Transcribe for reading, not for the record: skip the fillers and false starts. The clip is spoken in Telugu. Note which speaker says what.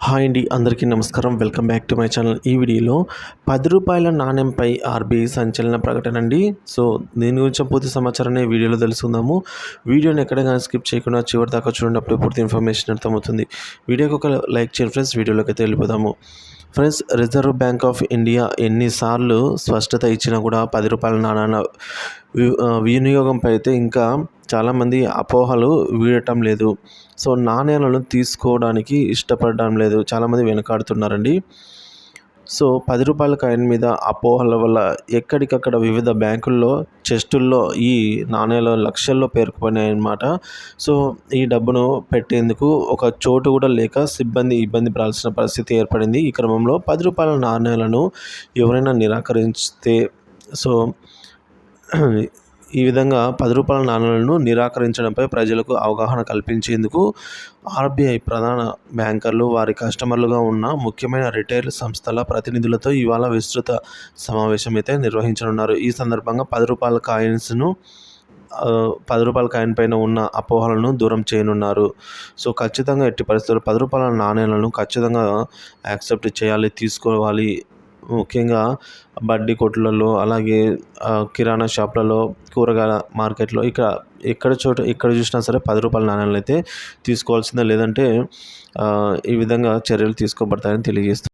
Speaker 1: హాయ్ అండి, అందరికీ నమస్కారం. Welcome back to my channel. ఈ వీడియోలో 10 రూపాయల నాణెంపై ఆర్బీఐ సంచలన ప్రకటన అండి. సో దీని గురించి పూర్తి సమాచారాన్ని వీడియోలో తెలుసుకుందాము. వీడియోని ఎక్కడ కానీ స్కిప్ చేయకుండా చివరి దాకా చూడనప్పుడు పూర్తి ఇన్ఫర్మేషన్ అర్థమవుతుంది. వీడియోకి ఒక లైక్ చేయండి ఫ్రెండ్స్. వీడియోలోకి అయితే వెళ్ళిపోదాము. Friends, reserve bank of India ఎన్నిసార్లు స్పష్టత ఇచ్చినా కూడా 10 రూపాయల నాణాల వినియోగంపై అయితే ఇంకా చాలామంది అపోహలు వీడటం లేదు. సో నాణేలను తీసుకోవడానికి ఇష్టపడడం లేదు, చాలామంది వెనకాడుతున్నారండి. సో 10 రూపాయల కాయిన్ మీద అపోహల వల్ల ఎక్కడికక్కడ వివిధ బ్యాంకుల్లో చెస్టుల్లో ఈ నాణేలు లక్షల్లో పేరుకుపోయినాయన్నమాట. సో ఈ డబ్బును పెట్టేందుకు ఒక చోటు కూడా లేక సిబ్బంది ఇబ్బంది పడాల్సిన పరిస్థితి ఏర్పడింది. ఈ క్రమంలో 10 రూపాయల నాణేలను ఎవరైనా నిరాకరిస్తే సో ఈ విధంగా 10 రూపాయల నాణేలను నిరాకరించడంపై ప్రజలకు అవగాహన కల్పించేందుకు ఆర్బీఐ ప్రధాన బ్యాంకర్లు వారి కస్టమర్లుగా ఉన్న ముఖ్యమైన రిటైల్ సంస్థల ప్రతినిధులతో ఇవాళ విస్తృత సమావేశం అయితే నిర్వహించనున్నారు. ఈ సందర్భంగా 10 రూపాయల కాయిన్స్ను 10 రూపాయల కాయిన్ పైన ఉన్న అపోహలను దూరం చేయనున్నారు. సో ఖచ్చితంగా ఎట్టి పరిస్థితుల్లో 10 రూపాయల నాణేలను ఖచ్చితంగా యాక్సెప్ట్ చేయాలి, తీసుకోవాలి. ముఖ్యంగా బడ్డీ కొట్లలో, అలాగే కిరాణా షాప్లలో, కూరగాయల మార్కెట్లో ఎక్కడ చూసినా సరే 10 రూపాయల నాణేలను అయితే తీసుకోవాల్సిందే. లేదంటే ఈ విధంగా చర్యలు తీసుకోబడతాయని తెలియజేస్తారు.